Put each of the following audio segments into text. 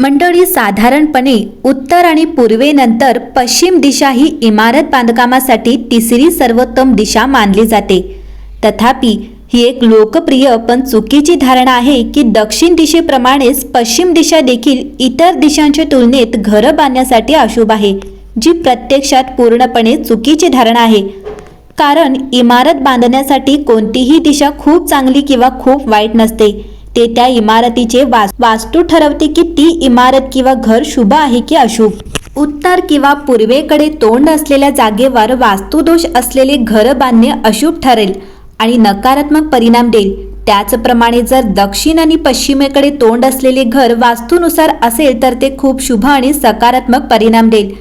मंडळी, साधारणपणे उत्तर आणि पूर्वेनंतर पश्चिम दिशा ही इमारत बांधकामासाठी तिसरी सर्वोत्तम दिशा मानली जाते. तथापि ही एक लोकप्रिय पण चुकीची धारणा आहे की दक्षिण दिशेप्रमाणेच पश्चिम दिशा देखील इतर दिशांच्या तुलनेत घरं बांधण्यासाठी अशुभ आहे, जी प्रत्यक्षात पूर्णपणे चुकीची धारणा आहे. कारण इमारत बांधण्यासाठी कोणतीही दिशा खूप चांगली किंवा खूप वाईट नसते. ते त्या इमारतीचे वास्तू ठरवते की ती इमारत किंवा घर शुभ आहे की अशुभ. उत्तर किंवा पूर्वेकडे तोंड असलेल्या जागेवर वास्तुदोष असलेले घर बांधणे अशुभ ठरेल आणि नकारात्मक परिणाम देईल. त्याचप्रमाणे जर दक्षिण आणि पश्चिमेकडे तोंड असलेले घर वास्तूनुसार असेल तर ते खूप शुभ आणि सकारात्मक परिणाम देईल.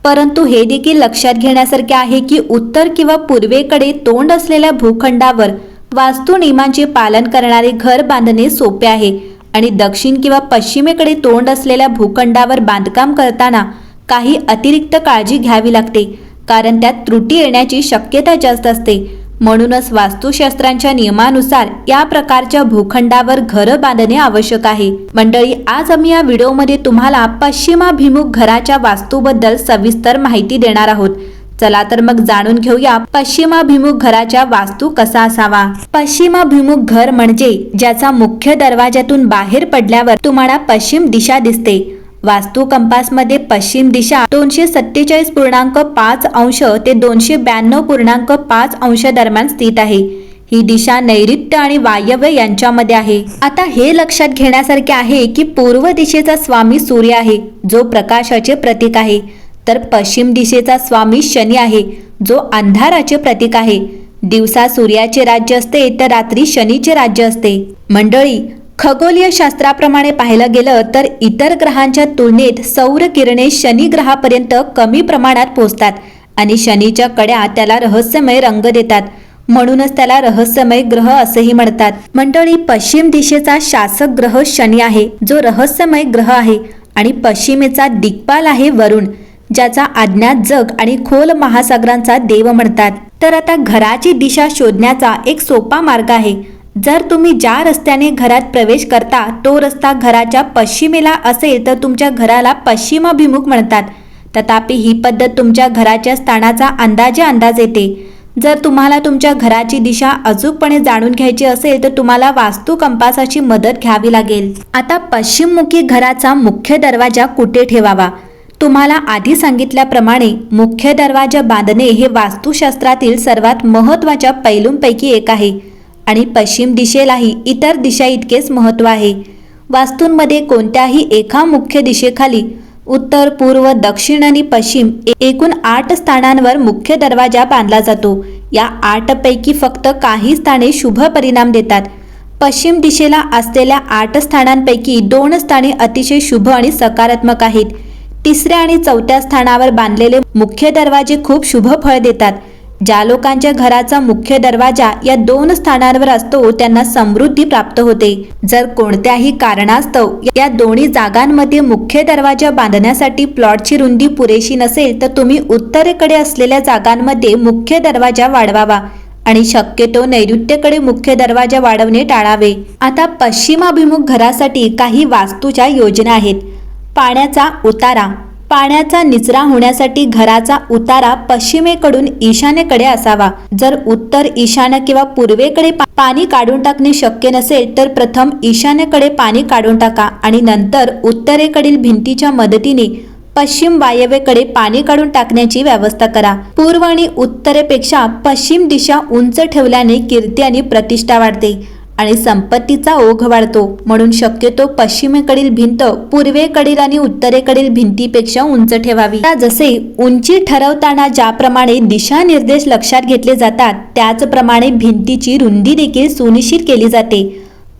परंतु हे देखील लक्षात घेण्यासारखे आहे की उत्तर किंवा पूर्वेकडे तोंड असलेल्या भूखंडावर वास्तू नियमांचे पालन करणारे घर बांधणे सोपे आहे आणि दक्षिण किंवा पश्चिमेकडे तोंड असलेल्या भूखंडावर बांधकाम करताना काही अतिरिक्त काळजी घ्यावी लागते, कारण त्यात त्रुटी येण्याची शक्यता जास्त असते. म्हणूनच वास्तुशास्त्रांच्या नियमानुसार या प्रकारच्या भूखंडावर घरं बांधणे आवश्यक आहे. मंडळी, आज आम्ही या व्हिडिओमध्ये तुम्हाला पश्चिमाभिमुख घराच्या वास्तूबद्दल सविस्तर माहिती देणार आहोत. चला तर मग जाणून घेऊया पश्चिमाभिमुख घराच्या वास्तू कसा असावा. पश्चिमाभिमुख घर म्हणजे ज्याचा मुख्य दरवाजातून बाहेर पडल्यावर तुम्हाला पश्चिम दिशा दिसते. वास्तू कंपासमध्ये पश्चिम दिशा 247.5 अंश ते 292.5 अंश दरम्यान स्थित आहे. ही दिशा नैऋत्य आणि वायव्य यांच्यामध्ये आहे. आता हे लक्षात घेण्यासारखे आहे की पूर्व दिशेचा स्वामी सूर्य आहे, जो प्रकाशाचे प्रतीक आहे, तर पश्चिम दिशेचा स्वामी शनी आहे, जो अंधाराचे प्रतीक आहे. दिवसा सूर्याचे राज्य असते तर रात्री शनीचे राज्य असते. मंडळी, खगोलीय शास्त्राप्रमाणे पाहायला गेलं तर इतर ग्रहांच्या तुलनेत सौर किरणे शनी ग्रहापर्यंत कमी प्रमाणात पोहोचतात आणि शनीच्या कड्या त्याला रहस्यमय रंग देतात. म्हणूनच त्याला रहस्यमय ग्रह असेही म्हणतात. मंडळी, पश्चिम दिशेचा शासक ग्रह शनी आहे, जो रहस्यमय ग्रह आहे, आणि पश्चिमेचा दिग्पाल आहे वरुण, ज्याचा अज्ञात जग आणि खोल महासागरांचा देव म्हणतात. तर आता घराची दिशा शोधण्याचा एक सोपा मार्ग आहे. जर तुम्ही ज्या रस्त्याने घरात प्रवेश करता तो रस्ता घराच्या पश्चिमेला असेल तर तुमच्या घराला पश्चिमाभिमुख म्हणतात. तथापि ही पद्धत तुमच्या घराच्या स्थानाचा अंदाज येते. जर तुम्हाला तुमच्या घराची दिशा अचूकपणे जाणून घ्यायची असेल तर तुम्हाला वास्तू कंपासाची मदत घ्यावी लागेल. आता पश्चिममुखी घराचा मुख्य दरवाजा कुठे ठेवावा? तुम्हाला आधी सांगितल्याप्रमाणे मुख्य दरवाजा बांधणे हे वास्तुशास्त्रातील सर्वात महत्त्वाच्या पैलूंपैकी एक आहे आणि पश्चिम दिशेलाही इतर दिशा इतकेच महत्त्व आहे. वास्तूंमध्ये कोणत्याही एका मुख्य दिशेखाली उत्तर, पूर्व, दक्षिण आणि पश्चिम एकूण 8 स्थानांवर मुख्य दरवाजा बांधला जातो. या 8 पैकी फक्त काही स्थाने शुभ परिणाम देतात. पश्चिम दिशेला असलेल्या 8 स्थानांपैकी 2 स्थाने अतिशय शुभ आणि सकारात्मक आहेत. तिसऱ्या आणि चौथ्या स्थानावर बांधलेले मुख्य दरवाजे खूप शुभ फळ देतात. ज्या लोकांच्या घराचा मुख्य दरवाजा या 2 स्थानांवर असतो त्यांना समृद्धी प्राप्त होते. जर कोणत्याही कारणास्तव या दोन्ही जागांमध्ये मुख्य दरवाजा बांधण्यासाठी प्लॉटची रुंदी पुरेशी नसेल तर तुम्ही उत्तरेकडे असलेल्या जागांमध्ये मुख्य दरवाजा वाढवावा आणि शक्यतो नैऋत्येकडे मुख्य दरवाजा वाढवणे टाळावे. आता पश्चिमाभिमुख घरासाठी काही वास्तूच्या योजना आहेत. पाण्याचा उतारा. पाण्याचा निचरा होण्यासाठी घराचा उतारा पश्चिमेकडून ईशान्येकडे असावा. जर उत्तर, ईशान्य किंवा पूर्वेकडे पाणी काढून टाकणे शक्य नसेल तर प्रथम ईशान्येकडे पाणी काढून टाका आणि नंतर उत्तरेकडील भिंतीच्या मदतीने पश्चिम वायव्येकडे पाणी काढून टाकण्याची व्यवस्था करा. पूर्व आणि उत्तरेपेक्षा पश्चिम दिशा उंच ठेवल्याने कीर्ती आणि प्रतिष्ठा वाढते आणि संपत्तीचा ओघ वाढतो. म्हणून शक्यतो पश्चिमेकडील भिंत पूर्वेकडील आणि उत्तरेकडील भिंतीपेक्षा उंच ठेवावी. जसे उंची ठरवताना ज्याप्रमाणे दिशा निर्देश लक्षात घेतले जातात त्याचप्रमाणे भिंतीची रुंदी देखील सुनिश्चित केली जाते.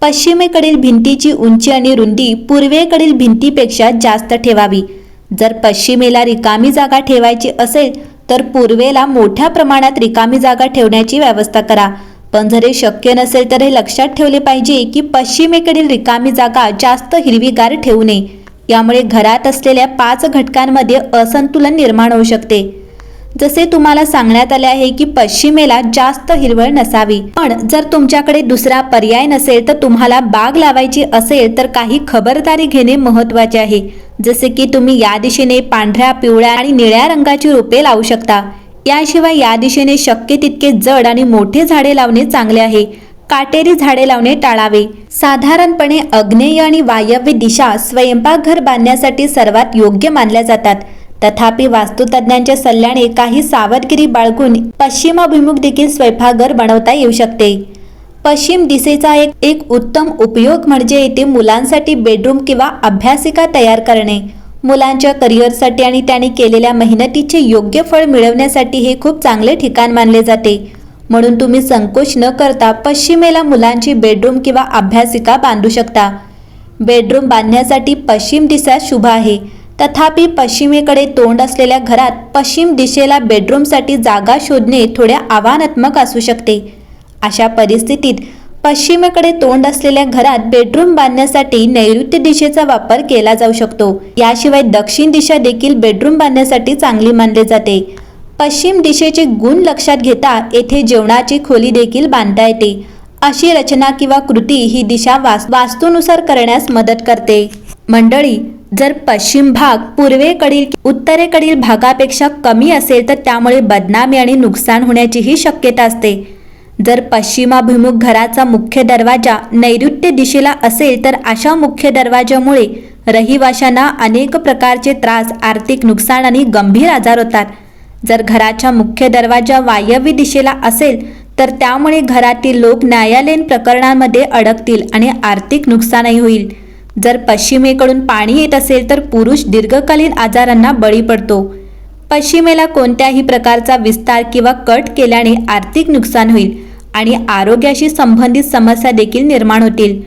पश्चिमेकडील भिंतीची उंची आणि रुंदी पूर्वेकडील भिंतीपेक्षा जास्त ठेवावी. जर पश्चिमेला रिकामी जागा ठेवायची असेल तर पूर्वेला मोठ्या प्रमाणात रिकामी जागा ठेवण्याची व्यवस्था करा. पण जर हे शक्य नसेल तर हे लक्षात ठेवले पाहिजे की पश्चिमेकडील रिकामी जागा जास्त हिरवीगार ठेवू नये. यामुळे घरात असलेल्या 5 घटकांमध्ये असंतुलन निर्माण होऊ शकते. जसे तुम्हाला सांगण्यात आले आहे की पश्चिमेला जास्त हिरवळ नसावी, पण जर तुमच्याकडे दुसरा पर्याय नसेल तर तुम्हाला बाग लावायची असेल तर काही खबरदारी घेणे महत्त्वाचे आहे. जसे की तुम्ही या दिशेने पांढऱ्या, पिवळ्या आणि निळ्या रंगाची रोपे लावू शकता. याशिवाय या दिशेने शक्य तितके जड आणि मोठे झाडे लावणे चांगले आहे. काटेरी झाडे लावणे टाळावे. साधारणपणे आग्नेय आणि वायव्य दिशा स्वयंपाकघर बांधण्यासाठी सर्वात योग्य मानल्या जातात. तथापि वास्तुतज्ञांच्या सल्ल्याने काही सावधगिरी बाळगून पश्चिमाभिमुख देखील स्वयंपाकघर बनवता येऊ शकते. पश्चिम दिशेचा एक उत्तम उपयोग म्हणजे येथे मुलांसाठी बेडरूम किंवा अभ्यासिका तयार करणे. मुलांच्या करिअरसाठी आणि त्यांनी केलेल्या मेहनतीचे योग्य फळ मिळवण्यासाठी हे खूप चांगले ठिकाण मानले जाते. म्हणून तुम्ही संकोच न करता पश्चिमेला मुलांची बेडरूम किंवा अभ्यासिका बांधू शकता. बेडरूम बांधण्यासाठी पश्चिम दिशा शुभ आहे. तथापि पश्चिमेकडे तोंड असलेल्या घरात पश्चिम दिशेला बेडरूमसाठी जागा शोधणे थोडे आव्हानात्मक असू शकते. अशा परिस्थितीत पश्चिमेकडे तोंड असलेल्या घरात बेडरूम बांधण्यासाठी नैऋत्य दिशेचा वापर केला जाऊ शकतो. याशिवाय दक्षिण दिशा देखील बेडरूम बांधण्यासाठी चांगली मानली जाते. पश्चिम दिशेचे गुण लक्षात घेता येथे जेवणाची खोली देखील बांधता येते. अशी रचना किंवा कृती ही दिशा वास्तूनुसार करण्यास मदत करते. मंडळी, जर पश्चिम भाग पूर्वेकडील उत्तरेकडील भागापेक्षा कमी असेल तर त्यामुळे बदनामी आणि नुकसान होण्याचीही शक्यता असते. जर पश्चिमाभिमुख घराचा मुख्य दरवाजा नैऋत्य दिशेला असेल तर अशा मुख्य दरवाजामुळे रहिवाशांना अनेक प्रकारचे त्रास, आर्थिक नुकसान आणि गंभीर आजार होतात. जर घराचा मुख्य दरवाजा वायव्य दिशेला असेल तर त्यामुळे घरातील लोक न्यायालयीन प्रकरणांमध्ये अडकतील आणि आर्थिक नुकसानही होईल. जर पश्चिमेकडून पाणी येत असेल तर पुरुष दीर्घकालीन आजारांना बळी पडतो. पश्चिमेला कोणत्याही प्रकारचा विस्तार किंवा कट केल्याने आर्थिक नुकसान होईल आणि आरोग्याशी संबंधित समस्या देखील निर्माण होतील.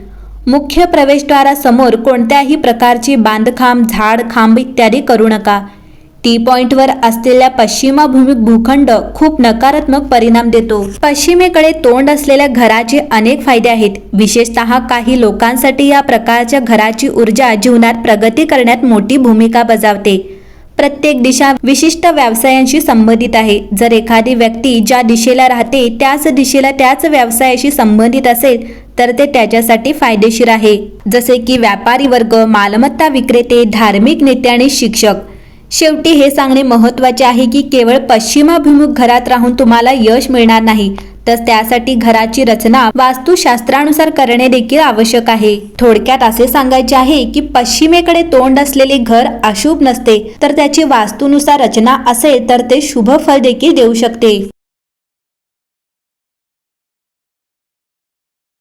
मुख्य प्रवेशद्वारासमोर कोणत्याही प्रकारची बांधकाम, झाड, खांब इत्यादी करू नका. टी पॉइंटवर असलेल्या पश्चिमाभिमुख भूखंड खूप नकारात्मक परिणाम देतो. पश्चिमेकडे तोंड असलेल्या घराचे अनेक फायदे आहेत. विशेषतः काही लोकांसाठी या प्रकारच्या घराची ऊर्जा जीवनात प्रगती करण्यात मोठी भूमिका बजावते. प्रत्येक दिशा विशिष्ट व्यवसायांशी संबंधित आहे. जर एखादी व्यक्ती ज्या दिशेला राहते त्याच दिशेला त्याच व्यवसायाशी संबंधित असेल तर ते त्याच्यासाठी फायदेशीर आहे. जसे की व्यापारी वर्ग, मालमत्ता विक्रेते, धार्मिक नेते आणि शिक्षक. शेवटी हे सांगणे महत्त्वाचे आहे की केवळ पश्चिमाभिमुख घरात राहून तुम्हाला यश मिळणार नाही, तर त्यासाठी घराची रचना वास्तुशास्त्रानुसार करणे देखील आवश्यक आहे. थोडक्यात असे सांगायचे आहे की पश्चिमेकडे तोंड असलेले घर अशुभ नसते, तर त्याची वास्तुनुसार रचना असेल तर ते शुभ फळ देखील देऊ शकते.